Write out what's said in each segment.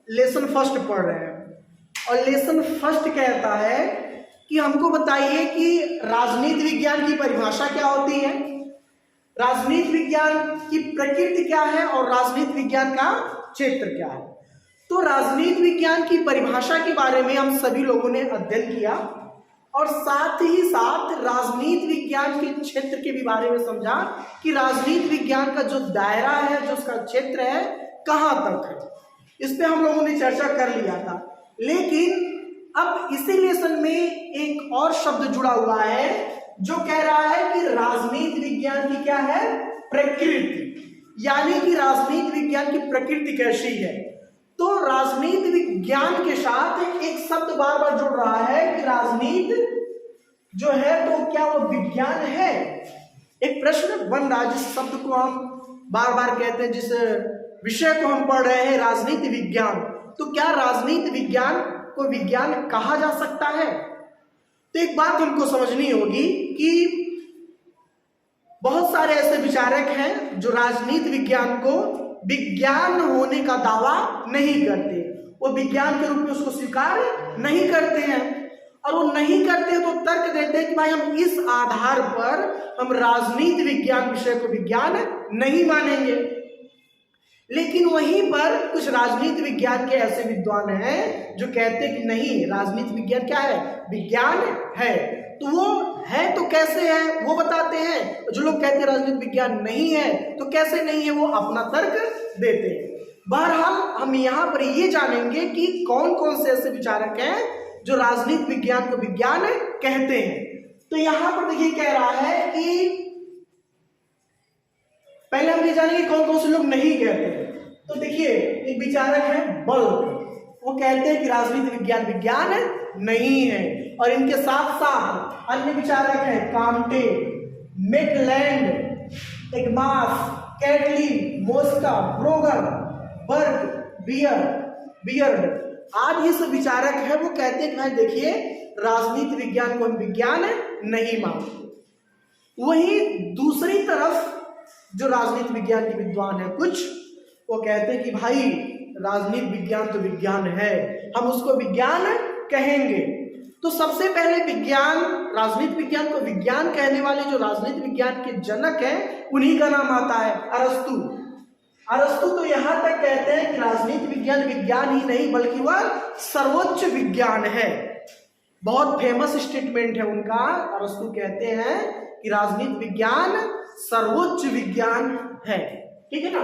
Lesson first पढ़ रहे हैं और लेसन फर्स्ट कहता है कि हमको बताइए कि राजनीति विज्ञान की परिभाषा क्या होती है, राजनीति विज्ञान की प्रकृति क्या है और राजनीति विज्ञान का क्षेत्र क्या है। तो राजनीति विज्ञान की परिभाषा के बारे में हम सभी लोगों ने अध्ययन किया और साथ ही साथ राजनीति विज्ञान के क्षेत्र के भी बारे में समझा कि राजनीति विज्ञान का जो दायरा है, जो उसका क्षेत्र है, कहाँ तक है। इस पे हम लोगों ने चर्चा कर लिया था। लेकिन अब इसी लेसन में एक और शब्द जुड़ा हुआ है जो कह रहा है कि राजनीति विज्ञान की क्या है, प्रकृति, यानी कि राजनीति विज्ञान की प्रकृति कैसी है। तो राजनीति विज्ञान के साथ एक शब्द बार बार जुड़ रहा है कि राजनीति जो है तो क्या वो विज्ञान है। एक प्रश्न बन रहा है, जिस शब्द को हम बार बार कहते हैं, जिस विषय को हम पढ़ रहे हैं राजनीति विज्ञान, तो क्या राजनीति विज्ञान को विज्ञान कहा जा सकता है। तो एक बात हमको समझनी होगी कि बहुत सारे ऐसे विचारक हैं जो राजनीति विज्ञान को विज्ञान होने का दावा नहीं करते, वो विज्ञान के रूप में उसको स्वीकार नहीं करते हैं। और वो नहीं करते तो तर्क देते हैं कि भाई हम इस आधार पर हम राजनीति विज्ञान विषय को विज्ञान नहीं मानेंगे। लेकिन वहीं पर कुछ राजनीति विज्ञान के ऐसे विद्वान हैं जो कहते हैं कि नहीं, राजनीति विज्ञान क्या है, विज्ञान है। तो वो है तो कैसे है वो बताते हैं। जो लोग कहते हैं राजनीति विज्ञान नहीं है तो कैसे नहीं है, वो अपना तर्क देते हैं। बहरहाल हम यहाँ पर ये जानेंगे कि कौन कौन से ऐसे विचारक हैं जो राजनीति विज्ञान को विज्ञान कहते हैं। तो यहाँ पर देखिए कह रहा है कि पहले हम ये जानेंगे कौन कौन से लोग नहीं कहते हैं। तो देखिए एक विचारक है बल्क, वो कहते हैं कि राजनीति विज्ञान विज्ञान नहीं है। और इनके साथ साथ अन्य विचारक हैं काम्टे, मैकलैंड, एग्मास, कैटलिन, मोस्का, ब्रोगर, बर्ग, बियर्ड आज ये सब विचारक है। वो कहते हैं कि भाई देखिए राजनीति विज्ञान को हम विज्ञान नहीं मानते। वहीं दूसरी तरफ जो राजनीति विज्ञान के विद्वान है कुछ, वो कहते हैं कि भाई राजनीति विज्ञान तो विज्ञान है, हम उसको विज्ञान कहेंगे। तो सबसे पहले विज्ञान, राजनीति विज्ञान को विज्ञान कहने वाले जो राजनीति विज्ञान के जनक हैं उन्हीं का नाम आता है अरस्तु। अरस्तु तो यहां तक कहते हैं कि राजनीति विज्ञान विज्ञान ही नहीं बल्कि वह सर्वोच्च विज्ञान है। बहुत फेमस स्टेटमेंट है उनका। अरस्तु कहते हैं कि राजनीति विज्ञान सर्वोच्च विज्ञान है। ठीक है ना,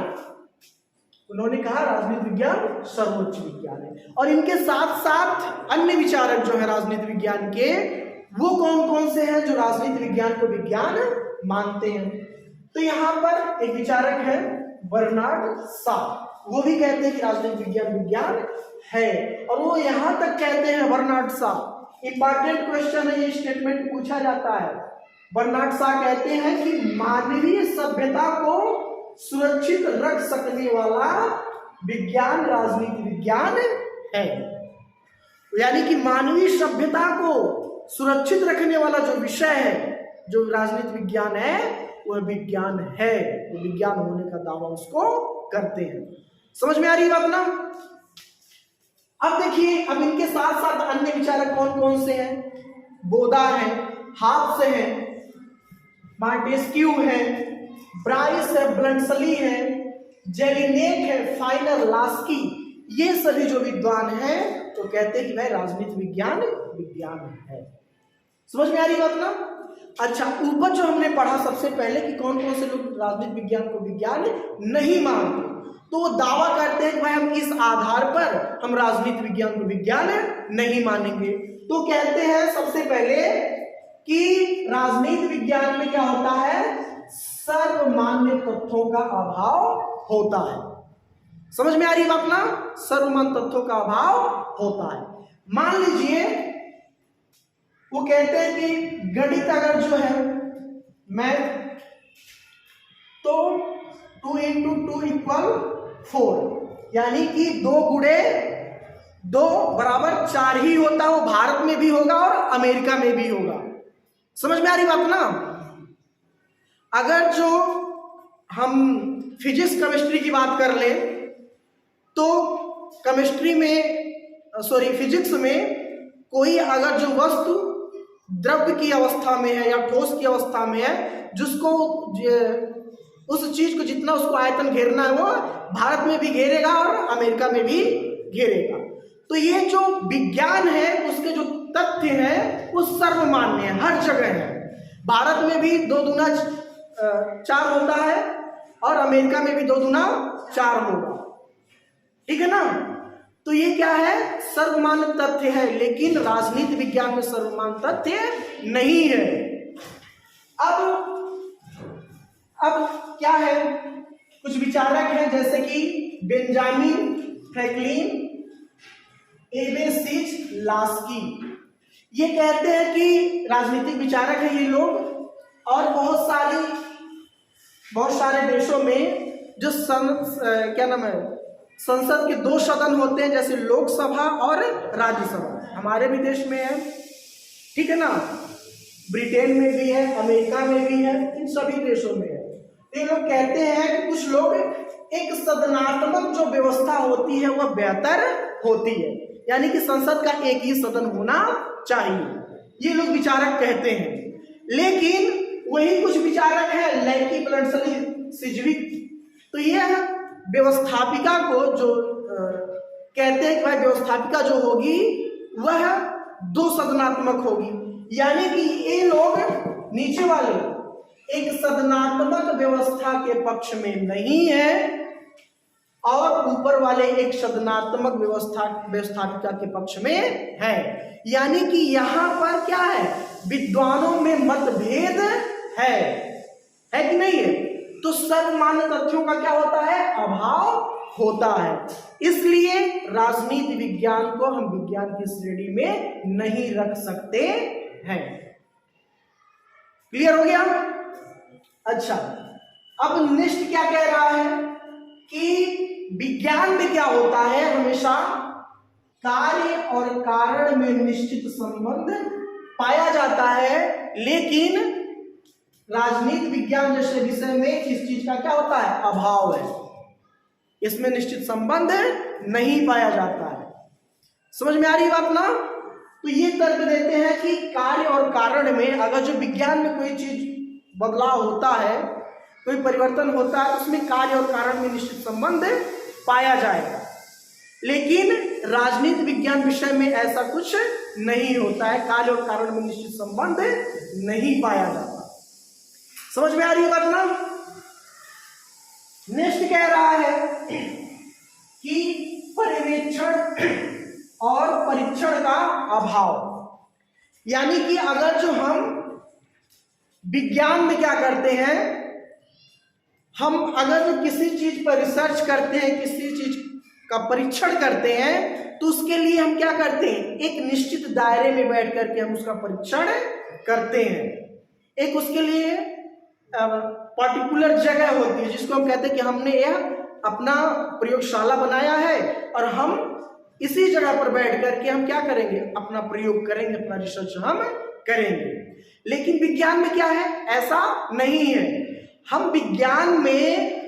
उन्होंने कहा राजनीति विज्ञान सर्वोच्च विज्ञान है। और इनके साथ साथ अन्य विचारक जो है राजनीति विज्ञान के, वो कौन कौन से हैं जो राजनीति विज्ञान को विज्ञान मानते हैं। तो यहाँ पर एक विचारक है बर्नार्ड शॉ, वो भी कहते हैं कि राजनीति विज्ञान विज्ञान है। और वो यहाँ तक कहते हैं बर्नार्ड शॉ, इंपॉर्टेंट क्वेश्चन है, ये स्टेटमेंट पूछा जाता है। बर्नार्ड शॉ कहते हैं कि मानवीय सभ्यता को सुरक्षित रख सकने वाला विज्ञान राजनीति विज्ञान है। यानी कि मानवीय सभ्यता को सुरक्षित रखने वाला जो विषय है, जो राजनीति विज्ञान है, वह विज्ञान है। तो विज्ञान होने का दावा उसको करते हैं। समझ में आ रही बात ना। अब देखिए, अब इनके साथ साथ अन्य विचारक कौन कौन से हैं। बोदा है, हाब्स है, मार्टेस्क्यू है, ब्राइस है, ब्लंटसली है, जेलिनेक है, फाइनर, लास्की, ये सभी जो विद्वान हैं तो कहते हैं कि भाई राजनीति विज्ञान विज्ञान है। समझ में आ रही बात ना। अच्छा, ऊपर जो हमने पढ़ा सबसे पहले कि कौन कौन से लोग राजनीति विज्ञान को विज्ञान नहीं मानते, तो वो दावा करते हैं कि भाई हम इस आधार पर हम राजनीति विज्ञान को विज्ञान नहीं मानेंगे। तो कहते हैं सबसे पहले कि राजनीति विज्ञान में क्या होता है, सर्वमान्य तथ्यों का अभाव होता है। समझ में आ रही बात ना, सर्वमान्य तथ्यों का अभाव होता है। मान लीजिए वो कहते हैं कि गणित अगर जो है मैथ, तो 2 × 2 = 4, यानी कि 2 × 2 = 4 ही होता है। वो भारत में भी होगा और अमेरिका में भी होगा। समझ में आ रही बात ना। अगर जो हम फिजिक्स केमिस्ट्री की बात कर ले तो केमिस्ट्री में फिजिक्स में कोई अगर जो वस्तु द्रव्य की अवस्था में है या ठोस की अवस्था में है, जिसको उस चीज को जितना उसको आयतन घेरना है वो भारत में भी घेरेगा और अमेरिका में भी घेरेगा। तो ये जो विज्ञान है उसके जो तथ्य है वो सर्वमान्य है, हर जगह है। भारत में भी 2 दूना 4 होता है और अमेरिका में भी 2 दूना 4 होगा, ठीक है ना। तो ये क्या है, सर्वमान्य तथ्य है, लेकिन राजनीति विज्ञान में सर्वमान्य तथ्य नहीं है। अब क्या है, कुछ विचारक हैं जैसे कि बेंजामिन फ्रैंकलिन, एबेसिच लास्की, ये कहते हैं कि राजनीतिक विचारक हैं ये लोग, और बहुत सारे देशों में जो संसद के 2 सदन होते हैं, जैसे लोकसभा और राज्यसभा, हमारे भी देश में है, ठीक है ना, ब्रिटेन में भी है, अमेरिका में भी है, इन सभी देशों में है। ये लोग कहते हैं कि कुछ लोग एक सदनात्मक जो व्यवस्था होती है वह बेहतर होती है, यानी कि संसद का एक ही सदन होना चाहिए, ये लोग विचारक कहते हैं। लेकिन वही कुछ विचारक है लैकी ब्लडसली सिजविक, तो यह व्यवस्थापिका को जो कहते हैं कि भाई व्यवस्थापिका जो होगी वह 2 सदनात्मक होगी, यानी कि ये लोग नीचे वाले एक सदनात्मक व्यवस्था के पक्ष में नहीं है और ऊपर वाले एक सदनात्मक व्यवस्थापिका के पक्ष में है। यानी कि यहाँ पर क्या है, विद्वानों में मतभेद है कि नहीं है। तो सर्वमान्य तथ्यों का क्या होता है, अभाव होता है। इसलिए राजनीति विज्ञान को हम विज्ञान की श्रेणी में नहीं रख सकते हैं। क्लियर हो गया। अच्छा, अब नेक्स्ट क्या कह रहा है कि विज्ञान में क्या होता है, हमेशा कार्य और कारण में निश्चित संबंध पाया जाता है, लेकिन राजनीति विज्ञान जैसे विषय में इस चीज का क्या होता है, अभाव है, इसमें निश्चित संबंध नहीं पाया जाता है। समझ में आ रही बात ना। तो ये तर्क देते हैं कि कार्य और कारण में अगर जो विज्ञान में कोई चीज बदलाव होता है, कोई परिवर्तन होता है, तो उसमें कार्य और कारण में निश्चित संबंध पाया जाएगा, लेकिन राजनीति विज्ञान विषय में ऐसा कुछ नहीं होता है, कार्य और कारण में निश्चित संबंध नहीं पाया जाता। समझ में आ रही है बात ना। नेक्स्ट कह रहा है कि पर्यवेक्षण और परीक्षण का अभाव, यानी कि अगर जो हम विज्ञान में क्या करते हैं, हम अगर जो किसी चीज पर रिसर्च करते हैं, किसी चीज का परीक्षण करते हैं, तो उसके लिए हम क्या करते हैं, एक निश्चित दायरे में बैठ करके हम उसका परीक्षण करते हैं। एक उसके लिए पर्टिकुलर जगह होती है जिसको हम कहते हैं कि हमने यह अपना प्रयोगशाला बनाया है और हम इसी जगह पर बैठ करके हम क्या करेंगे, अपना प्रयोग करेंगे, अपना रिसर्च हम करेंगे। लेकिन विज्ञान में क्या है, ऐसा नहीं है। हम विज्ञान में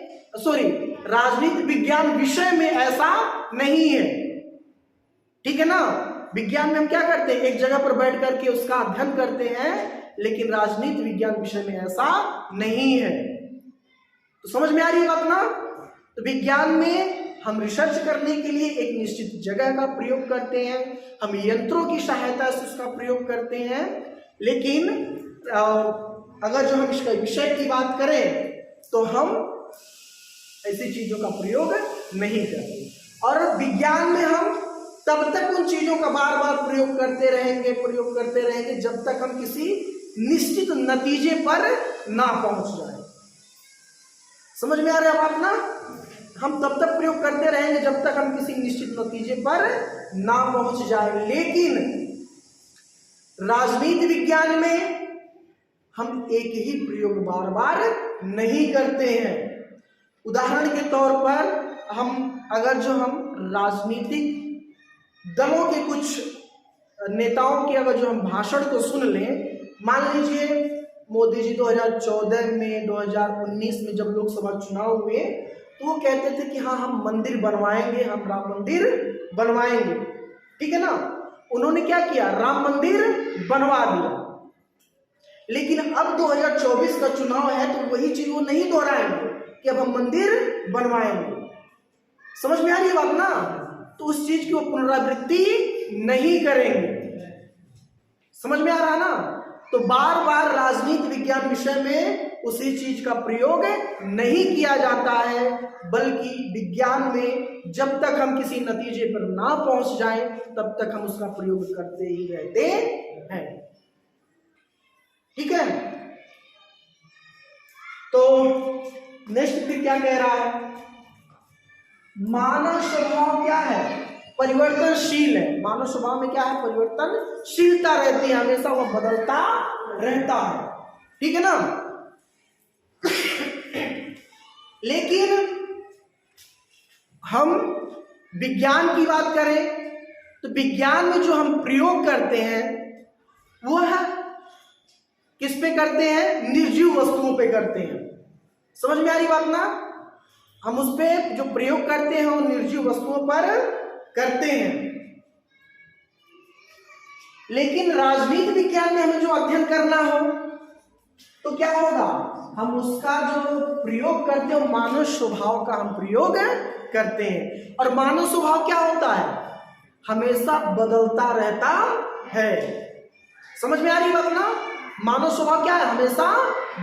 राजनीति विज्ञान विषय में ऐसा नहीं है, ठीक है ना। विज्ञान में हम क्या करते हैं, एक जगह पर बैठ करके उसका अध्ययन करते हैं, लेकिन राजनीति विज्ञान विषय में ऐसा नहीं है। तो समझ में आ रही है बात ना। तो विज्ञान में हम रिसर्च करने के लिए एक निश्चित जगह का प्रयोग करते हैं, हम यंत्रों की सहायता से उसका प्रयोग करते हैं, लेकिन अगर जो हम इसका विषय की बात करें तो हम ऐसी चीजों का प्रयोग नहीं करते। और विज्ञान में हम तब तक उन चीजों का बार बार प्रयोग करते रहेंगे जब तक हम किसी निश्चित नतीजे पर ना पहुंच जाए। समझ में आ रहा है बात ना। हम तब तक प्रयोग करते रहेंगे जब तक हम किसी निश्चित नतीजे पर ना पहुंच जाए। लेकिन राजनीति विज्ञान में हम एक ही प्रयोग बार बार नहीं करते हैं। उदाहरण के तौर पर हम राजनीतिक दलों के कुछ नेताओं के अगर जो हम भाषण को सुन लें, मान लीजिए मोदी जी 2014 में 2019 में जब लोकसभा चुनाव हुए तो वो कहते थे कि हाँ हम मंदिर बनवाएंगे, हम राम मंदिर बनवाएंगे, ठीक है ना। उन्होंने क्या किया, राम मंदिर बनवा दिया। लेकिन अब 2024 का चुनाव है तो वही चीज वो नहीं दोहराएंगे कि अब हम मंदिर बनवाएंगे। समझ में आ रही है बात ना। तो उस चीज की वो पुनरावृत्ति नहीं करेंगे। समझ में आ रहा ना। तो बार बार राजनीति विज्ञान विषय में उसी चीज का प्रयोग नहीं किया जाता है, बल्कि विज्ञान में जब तक हम किसी नतीजे पर ना पहुंच जाएं तब तक हम उसका प्रयोग करते ही रहते हैं, ठीक है। तो नेक्स्ट फिर क्या कह रहा है, मानव स्वभाव क्या है, परिवर्तनशील है। मानव स्वभाव में क्या है, परिवर्तनशीलता रहती है, हमेशा वह बदलता रहता है, ठीक है ना। लेकिन हम विज्ञान की बात करें तो विज्ञान में जो हम प्रयोग करते हैं वह किस पे करते हैं, निर्जीव वस्तुओं पे करते हैं। समझ में आ रही बात ना। हम उस पे जो प्रयोग करते हैं वो निर्जीव वस्तुओं पर करते हैं। लेकिन राजनीति विज्ञान में हमें जो अध्ययन करना हो तो क्या होगा, हम उसका जो प्रयोग करते हैं मानव स्वभाव का हम प्रयोग करते हैं। और मानव स्वभाव क्या होता है, हमेशा बदलता रहता है। समझ में आ रही बात ना। मानव स्वभाव क्या है, हमेशा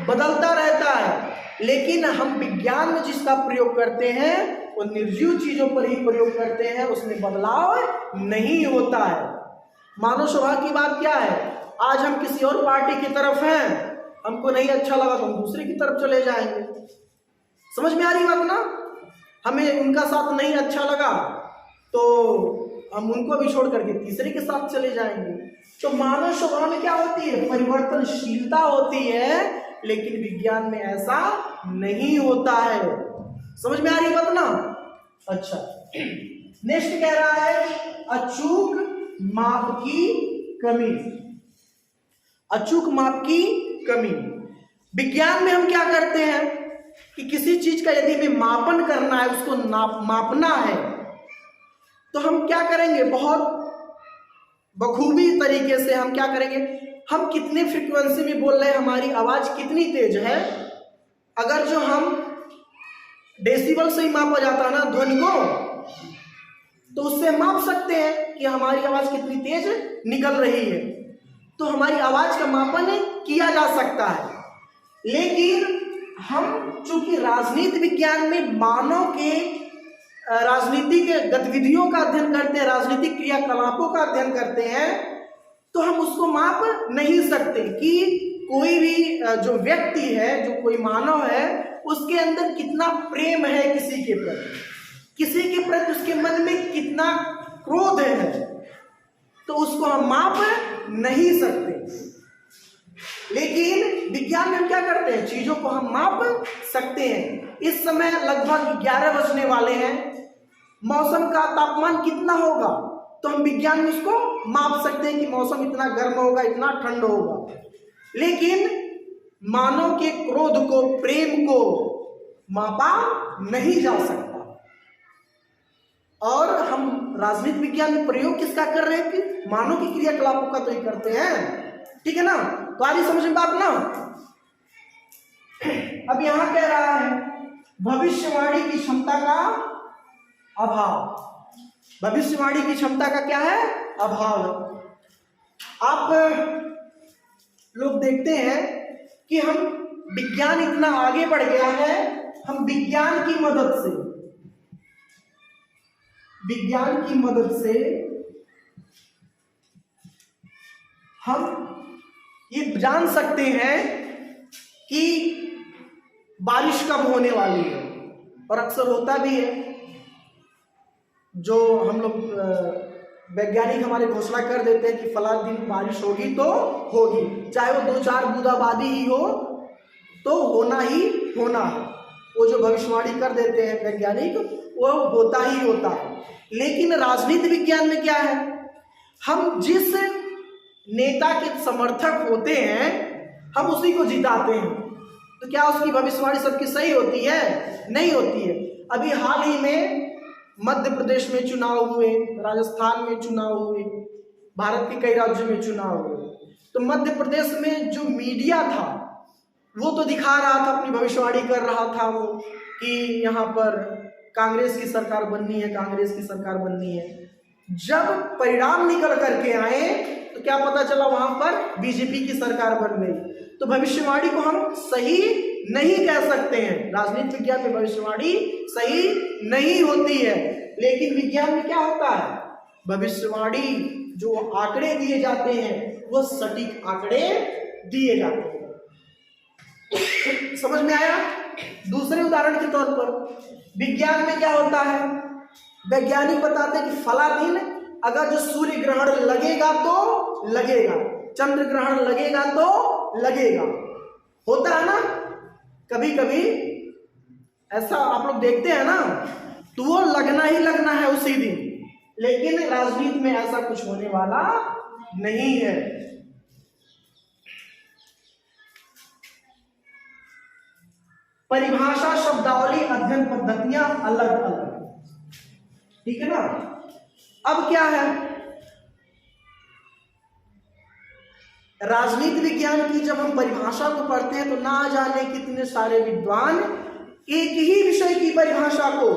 बदलता रहता है। लेकिन हम विज्ञान में जिसका प्रयोग करते हैं वो निर्जीव चीजों पर ही प्रयोग करते हैं, उसमें बदलाव नहीं होता है। मानव स्वभाव की बात क्या है, आज हम किसी और पार्टी की तरफ हैं, हमको नहीं अच्छा लगा तो हम दूसरे की तरफ चले जाएंगे। समझ में आ रही बात ना। हमें उनका साथ नहीं अच्छा लगा तो हम उनको भी छोड़ करके तीसरे के साथ चले जाएंगे। तो मानव स्वभाव में क्या होती है, परिवर्तनशीलता होती है। लेकिन विज्ञान में ऐसा नहीं होता है। समझ में आ रही बात ना। अच्छा, नेक्स्ट कह रहा है अचूक माप की कमी। अचूक माप की कमी। विज्ञान में हम क्या करते हैं कि किसी चीज का यदि हमें मापन करना है, उसको मापना है, तो हम क्या करेंगे, बहुत बखूबी तरीके से हम क्या करेंगे, हम कितने फ्रीक्वेंसी में बोल रहे हैं, हमारी आवाज कितनी तेज है। अगर जो हम डेसिबल से ही मापा जाता है ना ध्वनि को, तो उससे माप सकते हैं कि हमारी आवाज कितनी तेज निकल रही है। तो हमारी आवाज का मापन किया जा सकता है। लेकिन हम चूंकि राजनीति विज्ञान में मानव के राजनीति के गतिविधियों का अध्ययन करते हैं, राजनीतिक क्रियाकलापों का अध्ययन करते हैं, तो हम उसको माप नहीं सकते कि कोई भी जो व्यक्ति है, जो कोई मानव है, उसके अंदर कितना प्रेम है किसी के प्रति, किसी के प्रति उसके मन में कितना क्रोध है, तो उसको हम माप नहीं सकते। लेकिन विज्ञान में हम क्या करते हैं, चीजों को हम माप सकते हैं। इस समय लगभग 11 बजने वाले हैं, मौसम का तापमान कितना होगा, तो हम विज्ञान में उसको माप सकते हैं कि मौसम इतना गर्म होगा, इतना ठंड होगा। लेकिन मानव के क्रोध को, प्रेम को मापा नहीं जा सकता। और हम राजनीति विज्ञान में प्रयोग किसका कर रहे हैं कि मानव की क्रियाकलापों का तो ही करते हैं, ठीक है ना। तो आ रही समझ में बात ना। अब यहां कह रहा है भविष्यवाणी की क्षमता का अभाव। भविष्यवाणी की क्षमता का क्या है, अभाव। आप लोग देखते हैं कि हम विज्ञान इतना आगे बढ़ गया है, हम विज्ञान की मदद से हम ये जान सकते हैं कि बारिश कब होने वाली है। और अक्सर होता भी है, जो हम लोग वैज्ञानिक हमारे घोषणा कर देते हैं कि फला दिन बारिश होगी तो होगी, चाहे वो 2-4 बूंदाबांदी ही हो तो होना ही होना है। वो जो भविष्यवाणी कर देते हैं वैज्ञानिक, वो होता ही होता है। लेकिन राजनीति विज्ञान में क्या है, हम जिस नेता के समर्थक होते हैं हम उसी को जिताते हैं। तो क्या उसकी भविष्यवाणी सबकी सही होती है, नहीं होती है। अभी हाल ही में मध्य प्रदेश में चुनाव हुए, राजस्थान में चुनाव हुए, भारत के कई राज्यों में चुनाव हुए। तो मध्य प्रदेश में जो मीडिया था वो तो दिखा रहा था, अपनी भविष्यवाणी कर रहा था वो कि यहाँ पर कांग्रेस की सरकार बननी है, कांग्रेस की सरकार बननी है। जब परिणाम निकल करके आए तो क्या पता चला, वहां पर बीजेपी की सरकार बन गई। तो भविष्यवाणी को हम सही नहीं कह सकते हैं, राजनीति विज्ञान में भविष्यवाणी सही नहीं होती है। लेकिन विज्ञान में क्या होता है, भविष्यवाणी जो आंकड़े दिए जाते हैं वो सटीक आंकड़े दिए जाते हैं। समझ में आया? दूसरे उदाहरण के तौर पर विज्ञान में क्या होता है, वैज्ञानिक बताते हैं कि फला दिन अगर जो सूर्य ग्रहण लगेगा तो लगेगा, चंद्र ग्रहण लगेगा तो लगेगा। होता है ना कभी कभी ऐसा, आप लोग देखते हैं ना, तो वो लगना ही लगना है उसी दिन। लेकिन राजनीति में ऐसा कुछ होने वाला नहीं है। परिभाषा, शब्दावली, अध्ययन पद्धतियां अलग अलग, ठीक है ना। अब क्या है, राजनीति विज्ञान की जब हम परिभाषा को पढ़ते हैं तो ना जाने कितने सारे विद्वान एक ही विषय की परिभाषा को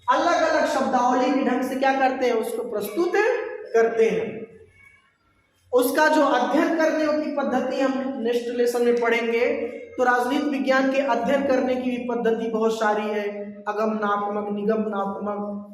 अलग अलग शब्दावली के ढंग से क्या करते हैं, उसको प्रस्तुत करते हैं। उसका जो अध्ययन करने की पद्धति हम नेक्स्ट लेसन में पढ़ेंगे। तो राजनीति विज्ञान के अध्ययन करने की भी पद्धति बहुत सारी है, अगमनात्मक, निगमनात्मक,